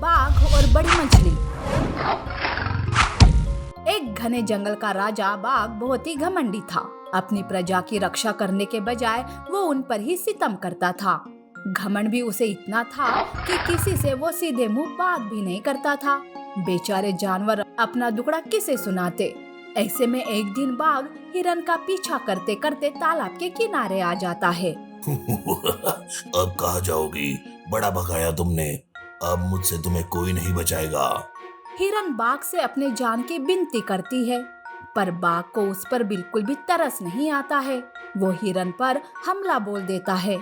बाघ और बड़ी मछली। एक घने जंगल का राजा बाघ बहुत ही घमंडी था। अपनी प्रजा की रक्षा करने के बजाय वो उन पर ही सितम करता था। घमंड भी उसे इतना था कि किसी से वो सीधे मुंह बात भी नहीं करता था। बेचारे जानवर अपना दुखड़ा किसे सुनाते। ऐसे में एक दिन बाघ हिरन का पीछा करते करते तालाब के किनारे आ जाता है। अब कहाँ जाओगी? बड़ा भगाया तुमने। अब मुझसे तुम्हें कोई नहीं बचाएगा। हिरन बाघ से अपने जान की विनती करती है, पर बाघ को उस पर बिल्कुल भी तरस नहीं आता है। वो हिरन पर हमला बोल देता है,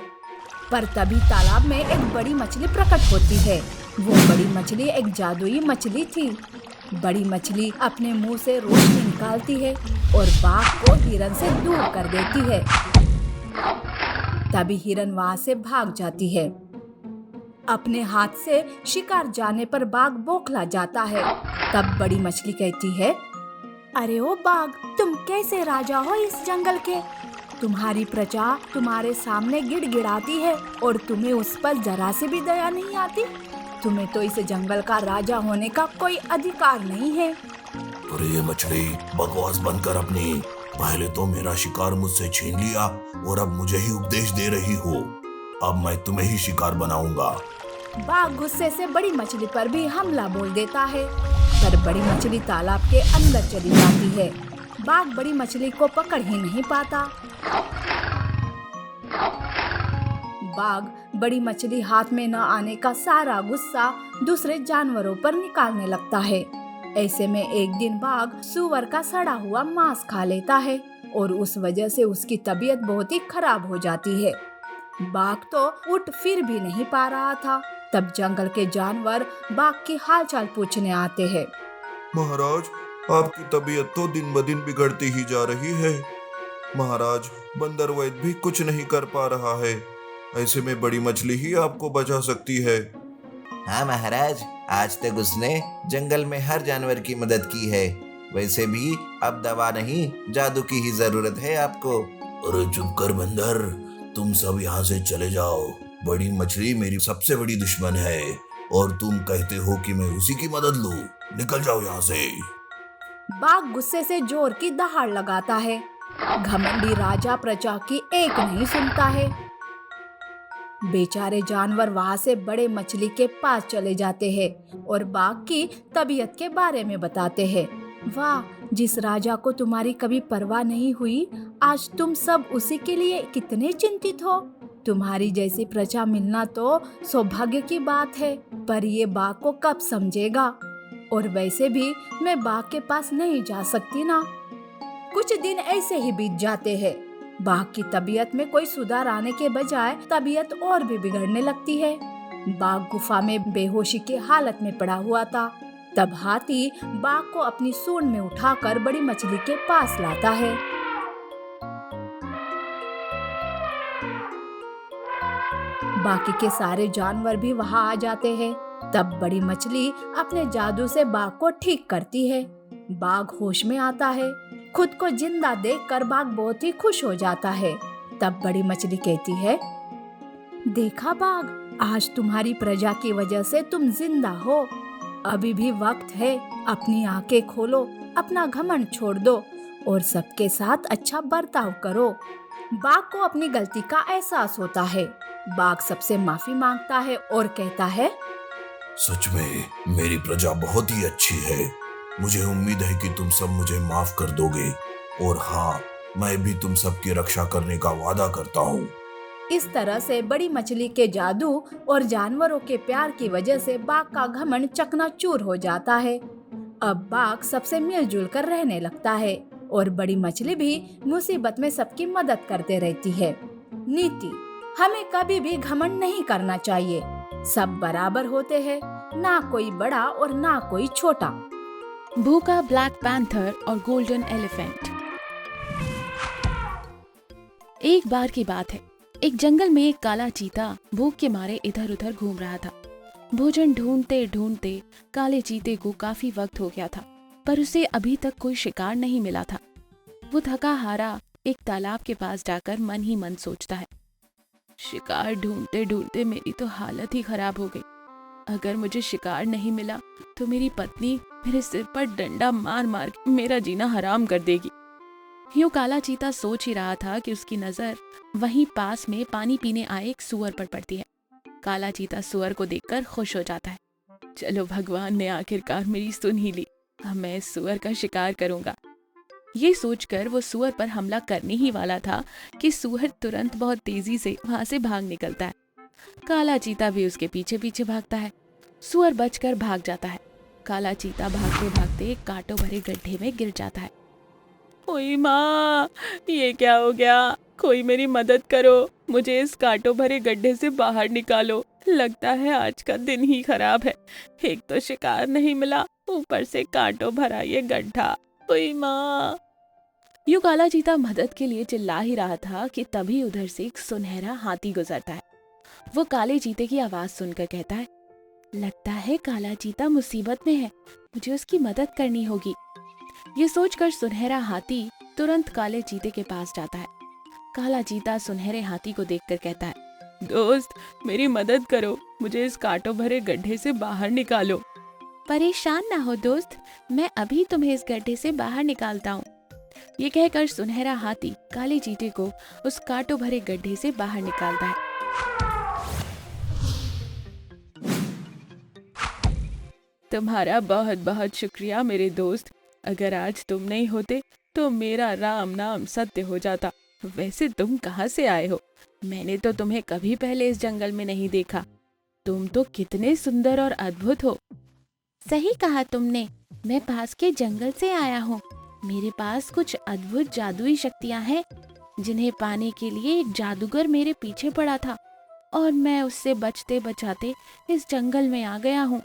पर तभी तालाब में एक बड़ी मछली प्रकट होती है। वो बड़ी मछली एक जादुई मछली थी। बड़ी मछली अपने मुंह से रोशनी निकालती है और बाघ को हिरन से दूर कर देती है। तभी हिरन वहां से भाग जाती है। अपने हाथ से शिकार जाने पर बाघ बौखला जाता है। तब बड़ी मछली कहती है, अरे ओ बाघ, तुम कैसे राजा हो इस जंगल के? तुम्हारी प्रजा तुम्हारे सामने गिड़गिड़ाती है और तुम्हें उस पर जरा से भी दया नहीं आती। तुम्हें तो इस जंगल का राजा होने का कोई अधिकार नहीं है। अरे ये मछली, बकवास बंद कर अपनी। पहले तो मेरा शिकार मुझसे छीन लिया और अब मुझे ही उपदेश दे रही हो। अब मैं तुम्हें ही शिकार बनाऊंगा। बाघ गुस्से से बड़ी मछली पर भी हमला बोल देता है, पर बड़ी मछली तालाब के अंदर चली जाती है। बाघ बड़ी मछली को पकड़ ही नहीं पाता। बाघ बड़ी मछली हाथ में न आने का सारा गुस्सा दूसरे जानवरों पर निकालने लगता है। ऐसे में एक दिन बाघ सूअर का सड़ा हुआ मांस खा लेता है और उस वजह से उसकी तबीयत बहुत ही खराब हो जाती है। बाघ तो उठ फिर भी नहीं पा रहा था। तब जंगल के जानवर बाघ की हालचाल पूछने आते हैं। महाराज, आपकी तबीयत तो दिन ब दिन बिगड़ती ही जा रही है। महाराज, बंदर वैद्य भी कुछ नहीं कर पा रहा है। ऐसे में बड़ी मछली ही आपको बचा सकती है। हाँ महाराज, आज तक उसने जंगल में हर जानवर की मदद की है। वैसे भी अब दवा नहीं, जादू की ही जरूरत है आपको। अरे चुप कर बंदर, तुम सब यहाँ से चले जाओ। बड़ी मछली मेरी सबसे बड़ी दुश्मन है और तुम कहते हो कि मैं उसी की मदद लूं। निकल जाओ यहाँ से। बाघ गुस्से से जोर की दहाड़ लगाता है। घमंडी राजा प्रजा की एक नहीं सुनता है। बेचारे जानवर वहां से बड़े मछली के पास चले जाते हैं और बाघ की तबीयत के बारे में बताते हैं। वाह, जिस राजा को तुम्हारी कभी परवाह नहीं हुई, आज तुम सब उसी के लिए कितने चिंतित हो। तुम्हारी जैसी प्रजा मिलना तो सौभाग्य की बात है, पर ये बाघ को कब समझेगा। और वैसे भी मैं बाघ के पास नहीं जा सकती ना। कुछ दिन ऐसे ही बीत जाते हैं। बाघ की तबीयत में कोई सुधार आने के बजाय तबीयत और भी बिगड़ने लगती है। बाघ गुफा में बेहोशी की हालत में पड़ा हुआ था। तब हाथी बाघ को अपनी सूंड में उठाकर बड़ी मछली के पास लाता है। बाकी के सारे जानवर भी वहां आ जाते हैं। तब बड़ी मछली अपने जादू से बाघ को ठीक करती है। बाघ होश में आता है। खुद को जिंदा देखकर बाघ बहुत ही खुश हो जाता है। तब बड़ी मछली कहती है, देखा बाघ, आज तुम्हारी प्रजा की वजह से तुम जिंदा हो। अभी भी वक्त है, अपनी आंखें खोलो, अपना घमंड छोड़ दो और सबके साथ अच्छा बर्ताव करो। बाघ को अपनी गलती का एहसास होता है। बाघ सबसे माफी मांगता है और कहता है, सच में मेरी प्रजा बहुत ही अच्छी है। मुझे उम्मीद है कि तुम सब मुझे माफ कर दोगे और हाँ, मैं भी तुम सबकी रक्षा करने का वादा करता हूँ। इस तरह से बड़ी मछली के जादू और जानवरों के प्यार की वजह से बाघ का घमंड चकनाचूर हो जाता है। अब बाघ सबसे मिलजुल कर रहने लगता है और बड़ी मछली भी मुसीबत में सबकी मदद करते रहती है। नीति: हमें कभी भी घमंड नहीं करना चाहिए। सब बराबर होते हैं, ना कोई बड़ा और ना कोई छोटा। भूखा ब्लैक पैंथर और गोल्डन एलिफेंट। एक बार की बात है, एक जंगल में एक काला चीता भूख के मारे इधर उधर घूम रहा था। भोजन ढूंढते ढूंढते काले चीते को काफी वक्त हो गया था, पर उसे अभी तक कोई शिकार नहीं मिला था। वो थका हारा एक तालाब के पास जाकर मन ही मन सोचता है, शिकार ढूंढते ढूंढते मेरी तो हालत ही खराब हो गई। अगर मुझे शिकार नहीं मिला तो मेरी पत्नी मेरे सिर पर डंडा मार मार के मेरा जीना हराम कर देगी। यूं काला चीता सोच ही रहा था कि उसकी नजर वहीं पास में पानी पीने आए एक सूअर पर पड़ती है। काला चीता सूअर को देखकर खुश हो जाता है। चलो, भगवान ने आखिरकार मेरी सुन ही ली, अब मैं इस सूअर का शिकार करूंगा। ये सोचकर वो सूअर पर हमला करने ही वाला था कि सूअर तुरंत बहुत तेजी से वहां से भाग निकलता है। काला चीता भी उसके पीछे पीछे भागता है। सूअर बचकर भाग जाता है। काला चीता भागते भागते एक कांटों भरे गड्ढे में गिर जाता है। ओए माँ, ये क्या हो गया? कोई मेरी मदद करो, मुझे इस कांटों भरे गड्ढे से बाहर निकालो। लगता है आज का दिन ही खराब है। एक तो शिकार नहीं मिला, ऊपर से कांटों भरा ये गड्ढा। ओए माँ। यूं काला चीता मदद के लिए चिल्ला ही रहा था कि तभी उधर से एक सुनहरा हाथी गुजरता है। वो काले चीते की आवाज सुनकर कहता है, लगता है काला चीता मुसीबत में है, मुझे उसकी मदद करनी होगी। ये सोचकर सुनहरा हाथी तुरंत काले चीते के पास जाता है। काला चीता सुनहरे हाथी को देखकर कहता है, दोस्त, मेरी मदद करो, मुझे इस कांटों भरे गड्ढे से बाहर निकालो। परेशान ना हो दोस्त, मैं अभी तुम्हें इस गड्ढे से बाहर निकालता हूँ। ये कहकर सुनहरा हाथी काले चीते को उस कांटों भरे गड्ढे से बाहर निकालता है। तुम्हारा बहुत बहुत शुक्रिया मेरे दोस्त, अगर आज तुम नहीं होते तो मेरा राम नाम सत्य हो जाता। वैसे तुम कहाँ से आए हो? मैंने तो तुम्हें कभी पहले इस जंगल में नहीं देखा। तुम तो कितने सुंदर और अद्भुत हो। सही कहा तुमने, मैं पास के जंगल से आया हूँ। मेरे पास कुछ अद्भुत जादुई शक्तियाँ हैं, जिन्हें पाने के लिए एक जादूगर मेरे पीछे पड़ा था और मैं उससे बचते बचाते इस जंगल में आ गया हूँ।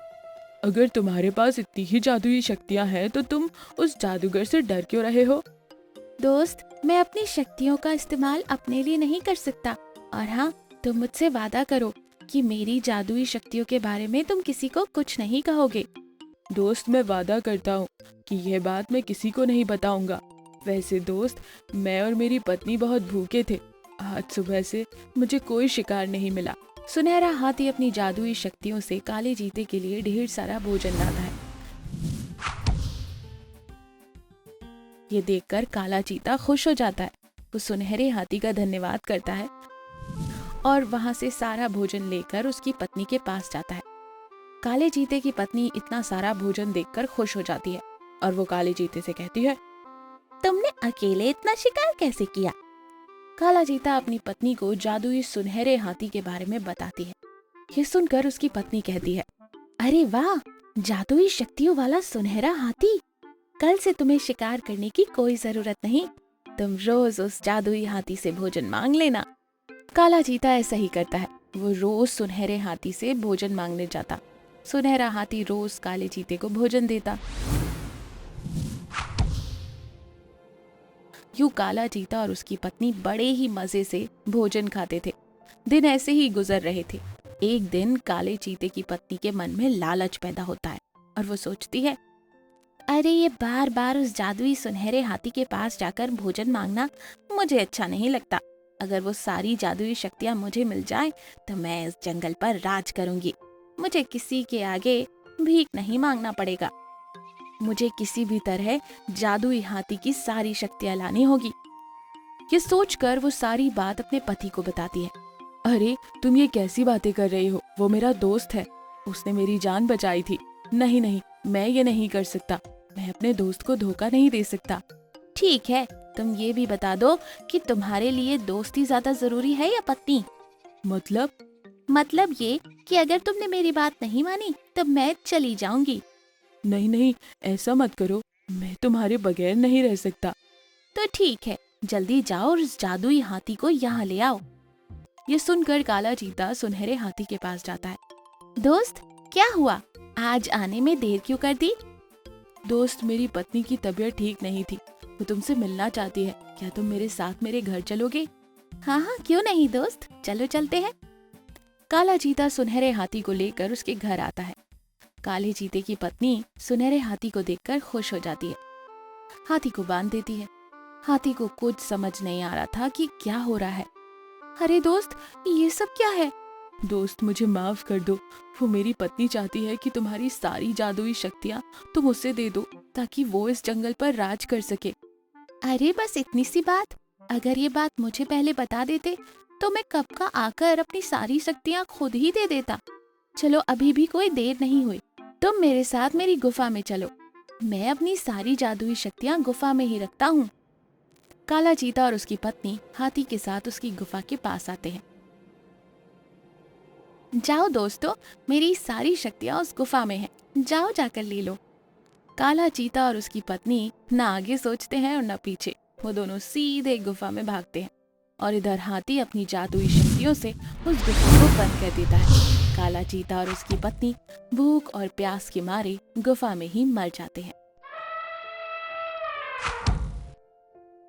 अगर तुम्हारे पास इतनी ही जादुई शक्तियाँ हैं तो तुम उस जादूगर से डर क्यों रहे हो? दोस्त, मैं अपनी शक्तियों का इस्तेमाल अपने लिए नहीं कर सकता, और हाँ, तुम मुझसे वादा करो कि मेरी जादुई शक्तियों के बारे में तुम किसी को कुछ नहीं कहोगे। दोस्त, मैं वादा करता हूँ कि यह बात मैं किसी को नहीं बताऊंगा। वैसे दोस्त, मैं और मेरी पत्नी बहुत भूखे थे। आज सुबह से मुझे कोई शिकार नहीं मिला। सुनहरा हाथी अपनी जादुई शक्तियों से काले चीते के लिए ढेर सारा भोजन लाता है। ये देखकर काला चीता खुश हो जाता है। वो सुनहरे हाथी का धन्यवाद करता है और वहां से सारा भोजन लेकर उसकी पत्नी के पास जाता है। काले चीते की पत्नी इतना सारा भोजन देखकर खुश हो जाती है और वो काले चीते से कहती है, तुमने अकेले इतना शिकार कैसे किया? काला चीता अपनी पत्नी को जादुई सुनहरे हाथी के बारे में बताती है। ये सुनकर उसकी पत्नी कहती है, अरे वाह, जादुई शक्तियों वाला सुनहरा हाथी। कल से तुम्हें शिकार करने की कोई जरूरत नहीं, तुम रोज उस जादुई हाथी से भोजन मांग लेना। काला चीता ऐसा ही करता है। वो रोज सुनहरे हाथी से भोजन मांगने जाता। सुनहरा हाथी रोज काले चीते को भोजन देता। यूं काला चीता और उसकी पत्नी बड़े ही मजे से भोजन खाते थे। दिन ऐसे ही गुजर रहे थे। एक दिन काले चीते की पत्नी के मन में लालच पैदा होता है और वो सोचती है, अरे ये बार बार उस जादुई सुनहरे हाथी के पास जाकर भोजन मांगना मुझे अच्छा नहीं लगता। अगर वो सारी जादुई शक्तियाँ मुझे मिल जाएं तो मैं इस जंगल पर राज करूंगी। मुझे किसी के आगे भीख नहीं मांगना पड़ेगा। मुझे किसी भी तरह जादुई हाथी की सारी शक्तियाँ लानी होगी। ये सोचकर वो सारी बात अपने पति को बताती है। अरे, तुम ये कैसी बातें कर रही हो? वो मेरा दोस्त है, उसने मेरी जान बचाई थी। नहीं नहीं, मैं ये नहीं कर सकता। मैं अपने दोस्त को धोखा नहीं दे सकता। ठीक है, तुम ये भी बता दो कि तुम्हारे लिए दोस्ती ज्यादा जरूरी है या पत्नी? मतलब ये कि अगर तुमने मेरी बात नहीं मानी तो मैं चली जाऊंगी। नहीं नहीं, ऐसा मत करो, मैं तुम्हारे बगैर नहीं रह सकता। तो ठीक है, जल्दी जाओ और उस जादुई हाथी को यहाँ ले आओ। ये सुनकर काला चीता सुनहरे हाथी के पास जाता है। दोस्त, क्या हुआ? आज आने में देर क्यों कर दी? दोस्त, मेरी पत्नी की तबीयत ठीक नहीं थी, वो तुमसे मिलना चाहती है। क्या तुम मेरे साथ मेरे घर चलोगे? हाँ हाँ, क्यों नहीं दोस्त, चलो चलते हैं। काला चीता सुनहरे हाथी को लेकर उसके घर आता है। काले चीते की पत्नी सुनहरे हाथी को देखकर खुश हो जाती है। हाथी को बांध देती है। हाथी को कुछ समझ नहीं आ रहा था कि क्या हो रहा है। अरे दोस्त, ये सब क्या है? दोस्त मुझे माफ कर दो, वो मेरी पत्नी चाहती है कि तुम्हारी सारी जादुई शक्तियाँ तुम उसे दे दो ताकि वो इस जंगल पर राज कर सके। अरे बस इतनी सी बात, अगर ये बात मुझे पहले बता देते तो मैं कब का आकर अपनी सारी शक्तियाँ खुद ही दे देता। चलो अभी भी कोई देर नहीं हुई, तुम मेरे साथ मेरी गुफा में चलो, मैं अपनी सारी जादुई शक्तियाँ गुफा में ही रखता हूँ। काला चीता और उसकी पत्नी हाथी के साथ उसकी गुफा के पास आते हैं। जाओ दोस्तों, मेरी सारी शक्तियाँ उस गुफा में हैं, जाओ जाकर ले लो। काला चीता और उसकी पत्नी न आगे सोचते हैं और न पीछे, वो दोनों सीधे गुफा में भागते हैं और इधर हाथी अपनी जादुई शक्तियों से उस गुफा को बंद कर देता है। काला चीता और उसकी पत्नी भूख और प्यास के मारे गुफा में ही मर जाते हैं।